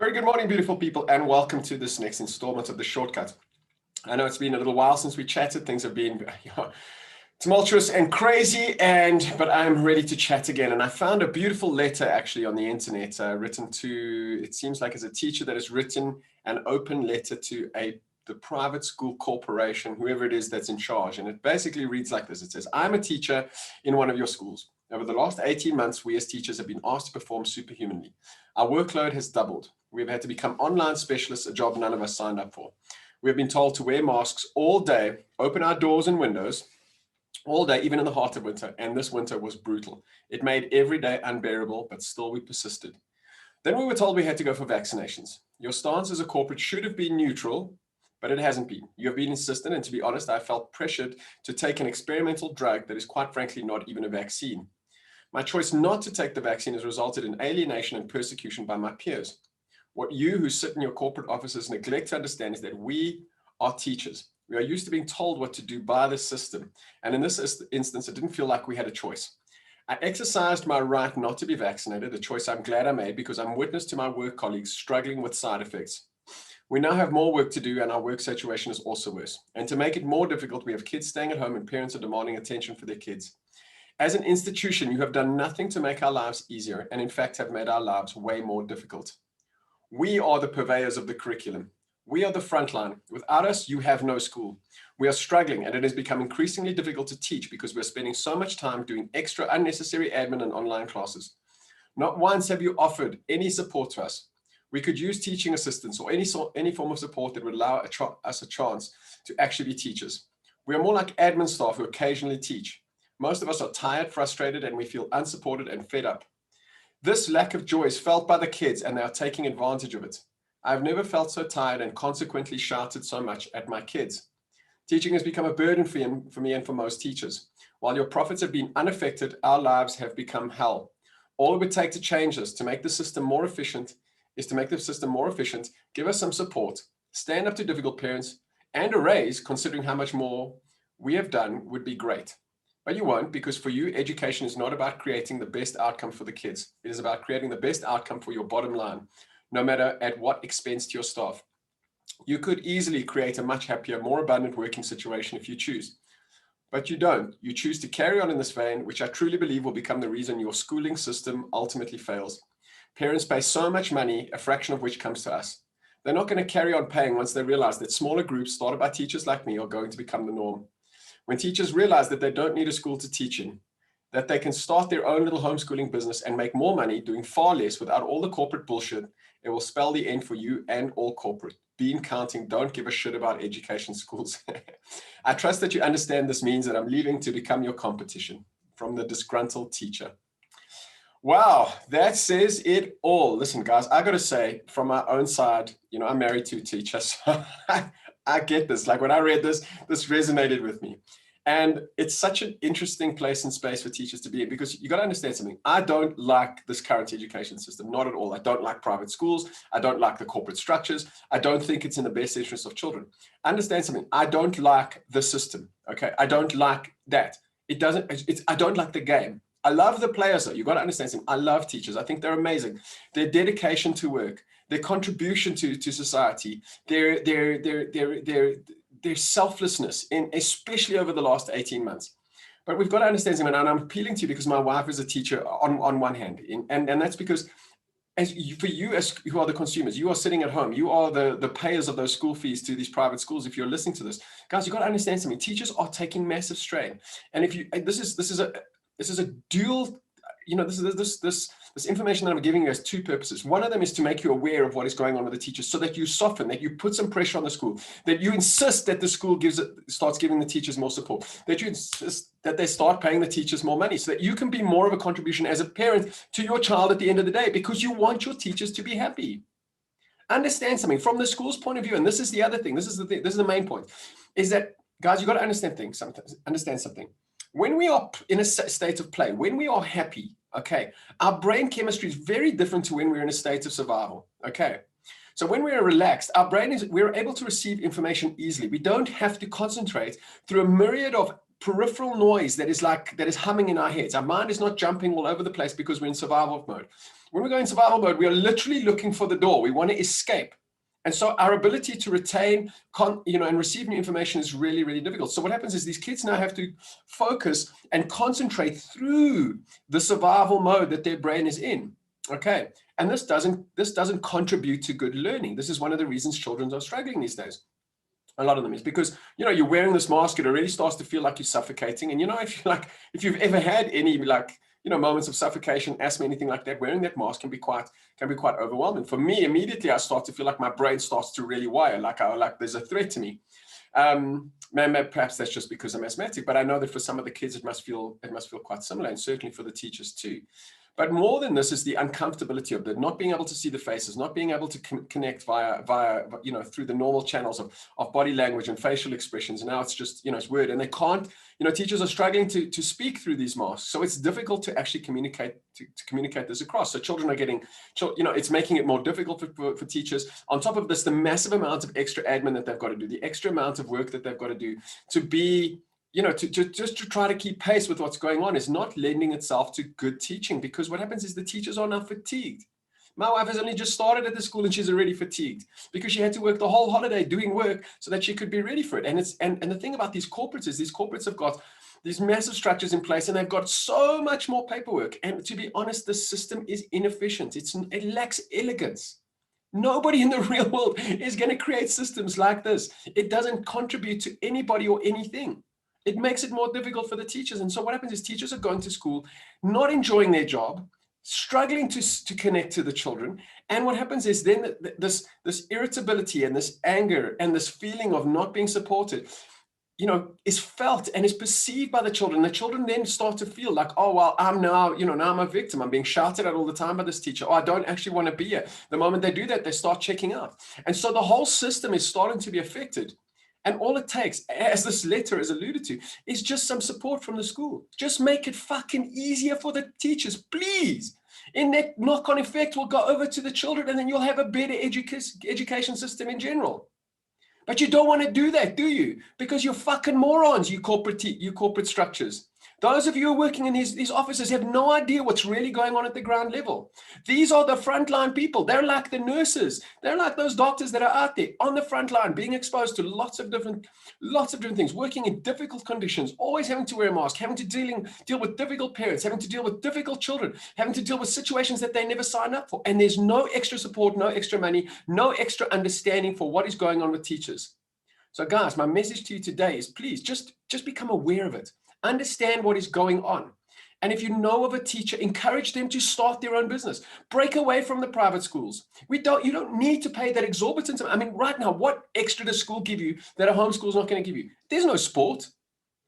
Very good morning, beautiful people, and welcome to this next installment of The Shortcut. I know it's been a little while since we chatted. Things have been tumultuous and crazy, but I'm ready to chat again. And I found a beautiful letter actually on the internet written to, it seems like as a teacher that has written an open letter to the private school corporation, whoever it is that's in charge. And it basically reads like this. It says, I'm a teacher in one of your schools. Over the last 18 months, we as teachers have been asked to perform superhumanly. Our workload has doubled. We've had to become online specialists, a job none of us signed up for. We've been told to wear masks all day, open our doors and windows all day, even in the heart of winter. And this winter was brutal. It made every day unbearable, but still we persisted. Then we were told we had to go for vaccinations. Your stance as a corporate should have been neutral, but it hasn't been. You have been insistent, and to be honest, I felt pressured to take an experimental drug that is quite frankly not even a vaccine. My choice not to take the vaccine has resulted in alienation and persecution by my peers. What you who sit in your corporate offices neglect to understand is that we are teachers. We are used to being told what to do by the system. And in this instance, it didn't feel like we had a choice. I exercised my right not to be vaccinated, a choice I'm glad I made because I'm witness to my work colleagues struggling with side effects. We now have more work to do and our work situation is also worse. And to make it more difficult, we have kids staying at home and parents are demanding attention for their kids. As an institution, you have done nothing to make our lives easier and in fact have made our lives way more difficult. We are the purveyors of the curriculum. We are the frontline. Without us, you have no school. We are struggling and it has become increasingly difficult to teach because we're spending so much time doing extra unnecessary admin and online classes. Not once have you offered any support to us. We could use teaching assistants or any form of support that would allow us a chance to actually be teachers. We are more like admin staff who occasionally teach. Most of us are tired, frustrated, and we feel unsupported and fed up. This lack of joy is felt by the kids and they are taking advantage of it. I've never felt so tired and consequently shouted so much at my kids. Teaching has become a burden for me and for most teachers. While your profits have been unaffected, our lives have become hell. All it would take to change this, to make the system more efficient, give us some support, stand up to difficult parents, and a raise, considering how much more we have done, would be great. But you won't, because for you, education is not about creating the best outcome for the kids. It is about creating the best outcome for your bottom line, no matter at what expense to your staff. You could easily create a much happier, more abundant working situation if you choose. But you don't. You choose to carry on in this vein, which I truly believe will become the reason your schooling system ultimately fails. Parents pay so much money, a fraction of which comes to us. They're not going to carry on paying once they realize that smaller groups started by teachers like me are going to become the norm. When teachers realize that they don't need a school to teach in, that they can start their own little homeschooling business and make more money doing far less without all the corporate bullshit, it will spell the end for you and all corporate. Bean counting, don't give a shit about education schools. I trust that you understand this means that I'm leaving to become your competition. From the disgruntled teacher. Wow, that says it all. Listen, guys, I got to say, from my own side, I'm married to a teacher, so I get this. Like when I read this resonated with me. And it's such an interesting place and space for teachers to be in because you got to understand something. I don't like this current education system, not at all. I don't like private schools. I don't like the corporate structures. I don't think it's in the best interest of children. Understand something. I don't like the system. Okay. I don't like that. I don't like the game. I love the players though. You got to understand something. I love teachers. I think they're amazing. Their dedication to work, their contribution to society, their selflessness, especially over the last 18 months. But we've got to understand something, and I'm appealing to you because my wife is a teacher on one hand, and that's because for you as who are the consumers, you are sitting at home, you are the payers of those school fees to these private schools. If you're listening to this, guys, you've got to understand something. Teachers are taking massive strain, and this is a dual, this information that I'm giving you has two purposes. One of them is to make you aware of what is going on with the teachers so that you soften, that you put some pressure on the school, that you insist that the school starts giving the teachers more support, that you insist that they start paying the teachers more money so that you can be more of a contribution as a parent to your child at the end of the day because you want your teachers to be happy. Understand something from the school's point of view, and this is the other thing, this is the main point, is that, guys, you got to understand something. When we are in a state of play, when we are happy, okay, our brain chemistry is very different to when we're in a state of survival, okay? So when we are relaxed, we're able to receive information easily. We don't have to concentrate through a myriad of peripheral noise that is humming in our heads. Our mind is not jumping all over the place because we're in survival mode. when we go in survival mode, we are literally looking for the door. We want to escape. And so our ability to retain, and receive new information is really, really difficult. So what happens is these kids now have to focus and concentrate through the survival mode that their brain is in. Okay. And this doesn't contribute to good learning. This is one of the reasons children are struggling these days. A lot of them is because, you're wearing this mask, it already starts to feel like you're suffocating. And, if you've ever had any, moments of suffocation, asthma, anything like that, wearing that mask can be quite overwhelming. For me, immediately, I start to feel like my brain starts to really wire, like there's a threat to me. Perhaps that's just because I'm asthmatic, but I know that for some of the kids, it must feel quite similar, and certainly for the teachers too. But more than this is the uncomfortability of not being able to see the faces, not being able to connect via through the normal channels of body language and facial expressions. And now it's just, it's weird. And they can't, teachers are struggling to speak through these masks. So it's difficult to actually communicate, to communicate this across. So children are getting, it's making it more difficult for teachers. On top of this, the massive amount of extra admin that they've got to do, the extra amount of work that they've got to do to be, just to try to keep pace with what's going on is not lending itself to good teaching, because what happens is the teachers are now fatigued. My wife has only just started at the school and she's already fatigued because she had to work the whole holiday doing work so that she could be ready for it. And and the thing about these corporates is these corporates have got these massive structures in place and they've got so much more paperwork. And to be honest, the system is inefficient. It lacks elegance. Nobody in the real world is going to create systems like this. It doesn't contribute to anybody or anything. It makes it more difficult for the teachers. And so what happens is teachers are going to school, not enjoying their job, struggling to connect to the children. And what happens is then this irritability and this anger and this feeling of not being supported, is felt and is perceived by the children. The children then start to feel like, oh, well, now I'm a victim. I'm being shouted at all the time by this teacher. Oh, I don't actually want to be here. The moment they do that, they start checking out. And so the whole system is starting to be affected. And all it takes, as this letter is alluded to, is just some support from the school. Just make it fucking easier for the teachers, please. And that knock-on effect will go over to the children, and then you'll have a better education system in general. But you don't want to do that, do you? Because you're fucking morons, you corporate structures. Those of you who are working in these offices have no idea what's really going on at the ground level. These are the frontline people. They're like the nurses. They're like those doctors that are out there on the front line, being exposed to lots of different things, working in difficult conditions, always having to wear a mask, having to deal with difficult parents, having to deal with difficult children, having to deal with situations that they never signed up for. And there's no extra support, no extra money, no extra understanding for what is going on with teachers. So guys, my message to you today is please just become aware of it. Understand what is going on. And if you know of a teacher, encourage them to start their own business. Break away from the private schools. You don't need to pay that exorbitant. I mean, right now, what extra does school give you that a homeschool is not going to give you? There's no sport.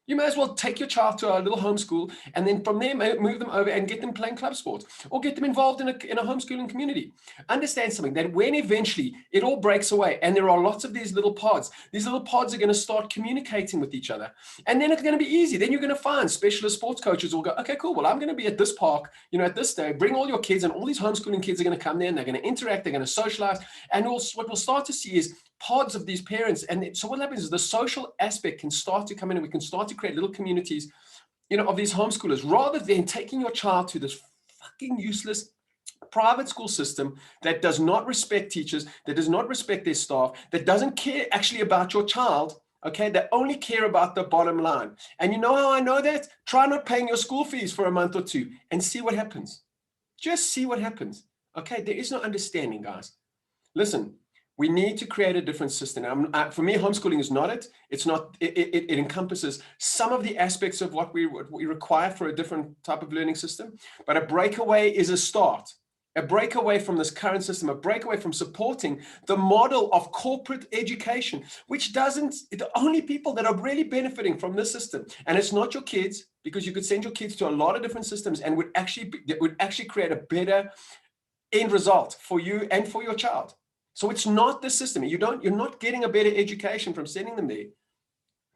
You may as well take your child to a little homeschool and then from there move them over and get them playing club sports or get them involved in a homeschooling community. Understand something, that when eventually it all breaks away and there are lots of these little pods are going to start communicating with each other. And then it's going to be easy. Then you're going to find specialist sports coaches will go, okay, cool. Well, I'm going to be at this park, at this day, bring all your kids, and all these homeschooling kids are going to come there and they're going to interact, they're going to socialize. And what we'll start to see is pods of these parents. And so what happens is the social aspect can start to come in and we can start to create little communities, of these homeschoolers, rather than taking your child to this fucking useless private school system that does not respect teachers, that does not respect their staff, that doesn't care actually about your child. Okay, they only care about the bottom line. And you know how I know that? Try not paying your school fees for a month or two and see what happens. Just see what happens. Okay, there is no understanding, guys. Listen, we need to create a different system. For me, homeschooling is not it. It's not. It encompasses some of the aspects of what we require for a different type of learning system. But a breakaway is a start. A breakaway from this current system. A breakaway from supporting the model of corporate education, which doesn't. The only people that are really benefiting from this system, and it's not your kids, because you could send your kids to a lot of different systems and would actually create a better end result for you and for your child. So it's not the system. You're not getting a better education from sending them there.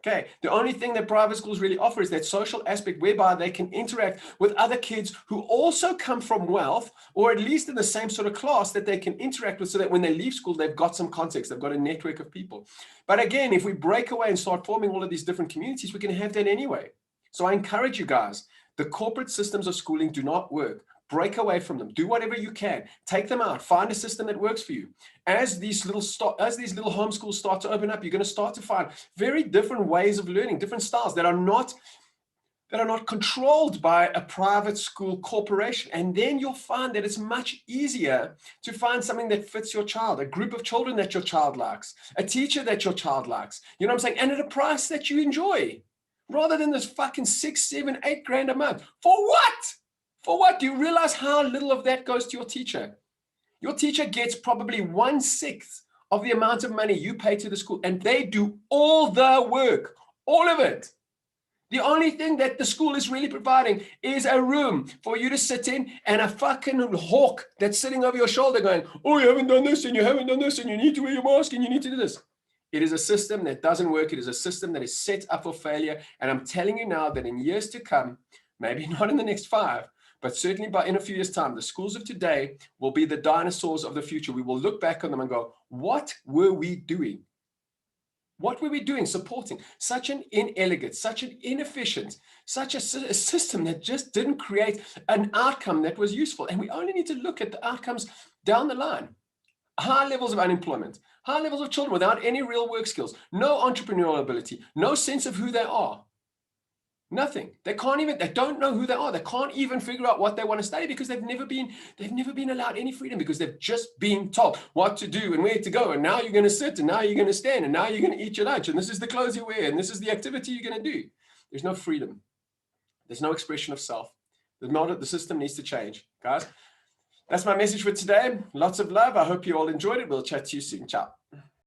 Okay. The only thing that private schools really offer is that social aspect whereby they can interact with other kids who also come from wealth, or at least in the same sort of class that they can interact with, so that when they leave school, they've got some context, they've got a network of people. But again, if we break away and start forming all of these different communities, we can have that anyway. So I encourage you guys, the corporate systems of schooling do not work. break away from them, do whatever you can, take them out, find a system that works for you. As these little homeschools start to open up, you're going to start to find very different ways of learning, different styles that are not controlled by a private school corporation. And then you'll find that it's much easier to find something that fits your child, a group of children that your child likes, a teacher that your child likes, you know what I'm saying? And at a price that you enjoy, rather than this fucking 6, 7, 8 grand a month. For what? For what? Do you realize how little of that goes to your teacher? Your teacher gets probably 1/6 of the amount of money you pay to the school, and they do all the work, all of it. The only thing that the school is really providing is a room for you to sit in and a fucking hawk that's sitting over your shoulder going, oh, you haven't done this and you haven't done this and you need to wear your mask and you need to do this. It is a system that doesn't work. It is a system that is set up for failure. And I'm telling you now that in years to come, maybe not in the next 5, but certainly in a few years' time, the schools of today will be the dinosaurs of the future. We will look back on them and go, what were we doing? What were we doing supporting such an inelegant, such an inefficient, such a system that just didn't create an outcome that was useful? And we only need to look at the outcomes down the line. High levels of unemployment, high levels of children without any real work skills, no entrepreneurial ability, no sense of who they are. Nothing. They don't know who they are. They can't even figure out what they want to study because they've never been allowed any freedom, because they've just been told what to do and where to go. And now you're going to sit, and now you're going to stand, and now you're going to eat your lunch, and this is the clothes you wear, and this is the activity you're going to do. There's no freedom. There's no expression of self. The system needs to change, guys. That's my message for today. Lots of love. I hope you all enjoyed it. We'll chat to you soon. Ciao.